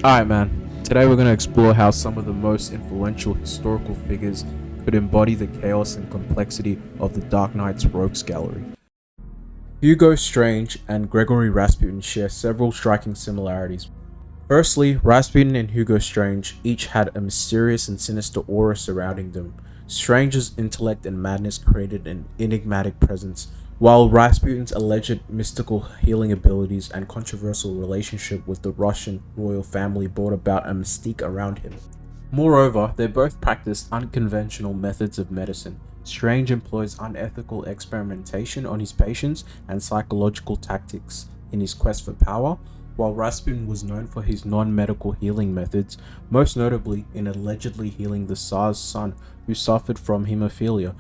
Alright, man. Today we're going to explore how some of the most influential historical figures could embody the chaos and complexity of the Dark Knight's rogues gallery. Hugo Strange and Gregory Rasputin share several striking similarities. Firstly, Rasputin and Hugo Strange each had a mysterious and sinister aura surrounding them. Strange's intellect and madness created an enigmatic presence, while Rasputin's alleged mystical healing abilities and controversial relationship with the Russian royal family brought about a mystique around him. Moreover, they both practiced unconventional methods of medicine. Strange employs unethical experimentation on his patients and psychological tactics in his quest for power, while Rasputin was known for his non-medical healing methods, most notably in allegedly healing the Tsar's son who suffered from hemophilia.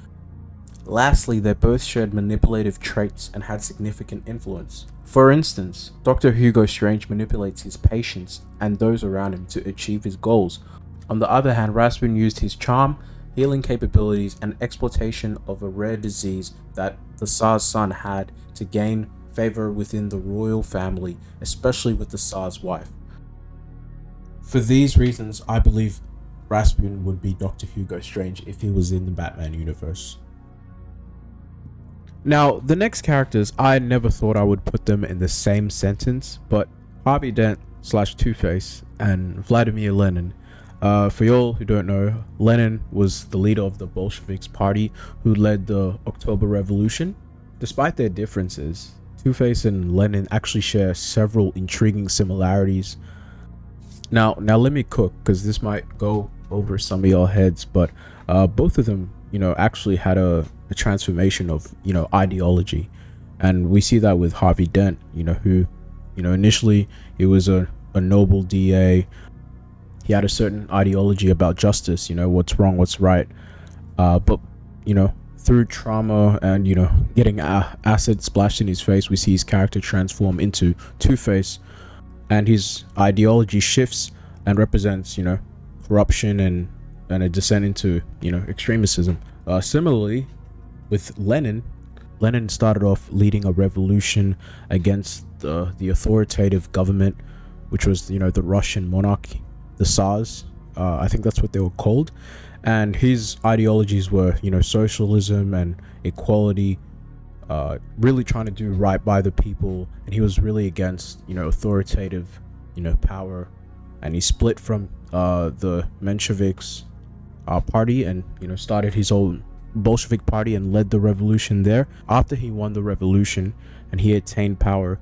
Lastly, they both shared manipulative traits and had significant influence. For instance, Dr. Hugo Strange manipulates his patients and those around him to achieve his goals. On the other hand, Rasputin used his charm, healing capabilities, and exploitation of a rare disease that the Tsar's son had to gain favor within the royal family, especially with the Tsar's wife. For these reasons, I believe Rasputin would be Dr. Hugo Strange if he was in the Batman universe. Now, the next characters, I never thought I would put them in the same sentence, but Harvey Dent / Two-Face and Vladimir Lenin. For y'all who don't know, Lenin was the leader of the Bolsheviks party who led the October Revolution. Despite their differences, Two-Face and Lenin actually share several intriguing similarities. Now let me cook, because this might go over some of your heads, but both of them, actually had a transformation of, ideology. And we see that with Harvey Dent, who, initially he was a noble DA. He had a certain ideology about justice, what's wrong, what's right. But, through trauma and, getting acid splashed in his face, we see his character transform into Two-Face, and his ideology shifts and represents, corruption and a descent into, extremism. Similarly, with Lenin started off leading a revolution against the authoritative government, which was, the Russian monarchy, the Tsars. I think that's what they were called. And his ideologies were, socialism and equality, really trying to do right by the people. And he was really against, authoritative, power. And he split from the Mensheviks party and, started his own Bolshevik party and led the revolution there. After he won the revolution and he attained power,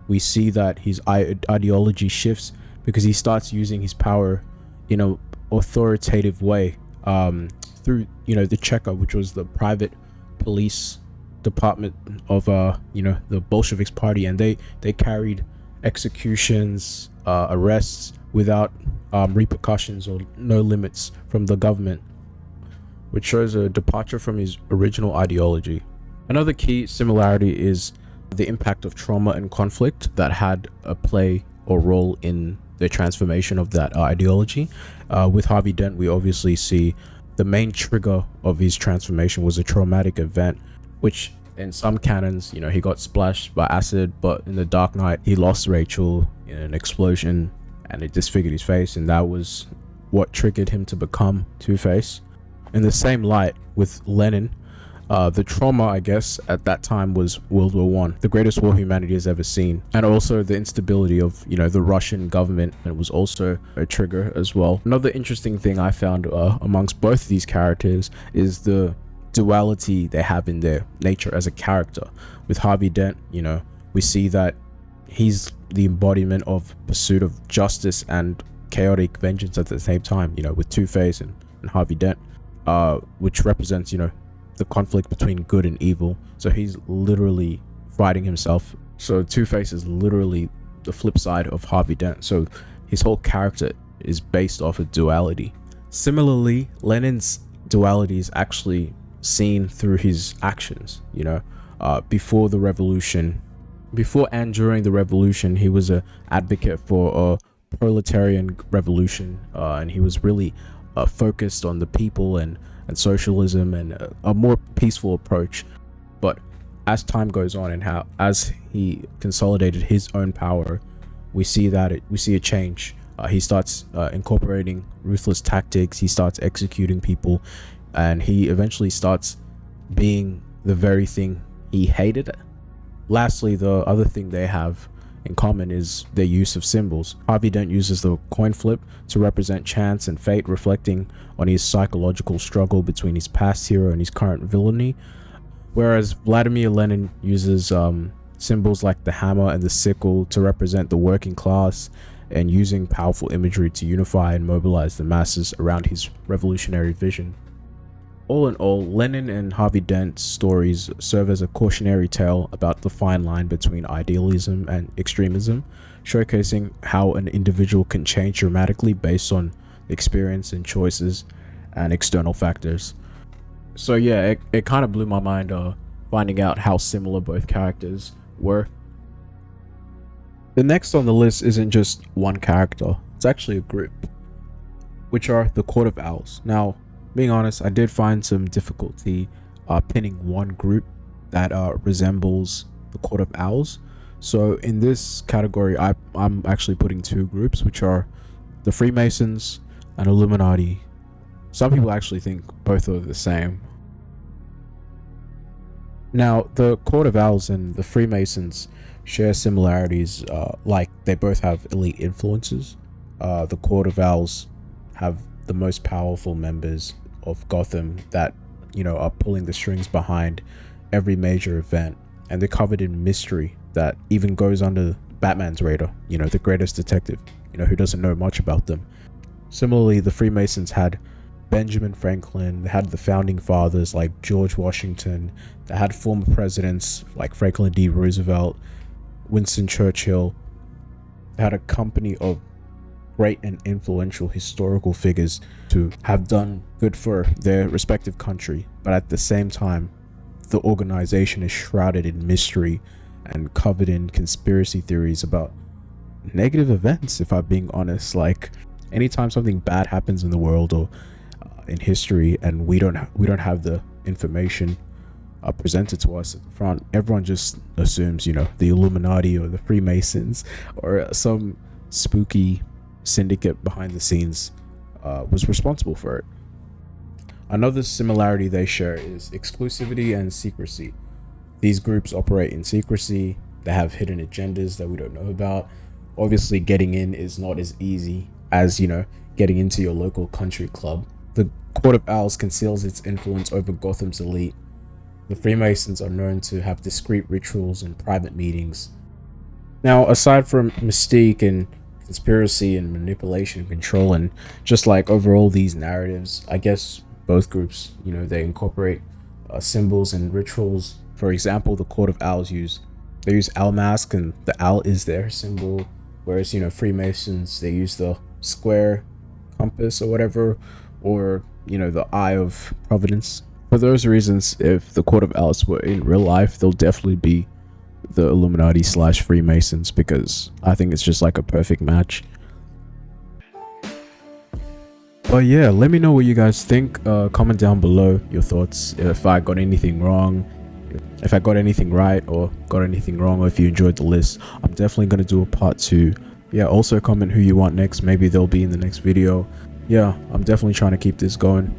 we see that his ideology shifts because he starts using his power in an authoritative way, through, the Cheka, which was the private police department of, the Bolsheviks party. And they carried executions, arrests without repercussions or no limits from the government, which shows a departure from his original ideology. Another key similarity is the impact of trauma and conflict that had a play or role in the transformation of that ideology. With Harvey Dent, we obviously see the main trigger of his transformation was a traumatic event, which in some canons, he got splashed by acid, but in the Dark Knight, he lost Rachel in an explosion and it disfigured his face, and that was what triggered him to become Two-Face. In the same light, with Lenin, the trauma, I guess, at that time was World War One, the greatest war humanity has ever seen. And also the instability of, the Russian government, and it was also a trigger as well. Another interesting thing I found amongst both of these characters is the duality they have in their nature as a character. With Harvey Dent, we see that he's the embodiment of pursuit of justice and chaotic vengeance at the same time, with Two-Face and Harvey Dent, which represents, the conflict between good and evil. So he's literally fighting himself. So Two-Face is literally the flip side of Harvey Dent. So his whole character is based off of duality. Similarly, Lenin's duality is actually seen through his actions. Before the revolution, before and during the revolution, he was an advocate for a proletarian revolution, and he was really focused on the people and socialism and a more peaceful approach. But as time goes on and as he consolidated his own power, we see a change He starts incorporating ruthless tactics. He starts executing people, and he eventually starts being the very thing he hated. Lastly, the other thing they have in common is their use of symbols. Harvey Dent uses the coin flip to represent chance and fate, reflecting on his psychological struggle between his past hero and his current villainy, whereas Vladimir Lenin uses symbols like the hammer and the sickle to represent the working class, and using powerful imagery to unify and mobilize the masses around his revolutionary vision. All in all, Lenin and Harvey Dent's stories serve as a cautionary tale about the fine line between idealism and extremism, showcasing how an individual can change dramatically based on experience and choices and external factors. So yeah, it kind of blew my mind finding out how similar both characters were. The next on the list isn't just one character, it's actually a group, which are the Court of Owls. Now, being honest, I did find some difficulty pinning one group that resembles the Court of Owls. So in this category, I'm actually putting two groups, which are the Freemasons and Illuminati. Some people actually think both are the same. Now, the Court of Owls and the Freemasons share similarities, like they both have elite influences. The Court of Owls have the most powerful members of Gotham that, are pulling the strings behind every major event, and they're covered in mystery that even goes under Batman's radar, the greatest detective, who doesn't know much about them. Similarly, the Freemasons had Benjamin Franklin, they had the founding fathers like George Washington, they had former presidents like Franklin D. Roosevelt, Winston Churchill. They had a company of great and influential historical figures to have done good for their respective country, but at the same time, the organization is shrouded in mystery and covered in conspiracy theories about negative events, if I'm being honest. Like, anytime something bad happens in the world or in history and we don't have the information presented to us at the front, everyone just assumes, the Illuminati or the Freemasons or some spooky syndicate behind the scenes was responsible for it. Another similarity they share is exclusivity and secrecy. These groups operate in secrecy, they have hidden agendas that we don't know about. Obviously, getting in is not as easy as, getting into your local country club. The Court of Owls conceals its influence over Gotham's elite. The Freemasons are known to have discreet rituals and private meetings. Now, aside from mystique and conspiracy and manipulation and control, and just like overall these narratives, I guess both groups, they incorporate symbols and rituals. For example, the Court of Owls use owl mask, and the owl is their symbol, whereas Freemasons, they use the square compass or whatever, or the Eye of Providence. For those reasons, if the Court of Owls were in real life, they'll definitely be the Illuminati / Freemasons, because I think it's just like a perfect match. But yeah, let me know what you guys think. Comment down below your thoughts, if I got anything wrong, if I got anything right or got anything wrong, or if you enjoyed the list. I'm definitely going to do a part 2. Yeah, also comment who you want next. Maybe they'll be in the next video. Yeah, I'm definitely trying to keep this going.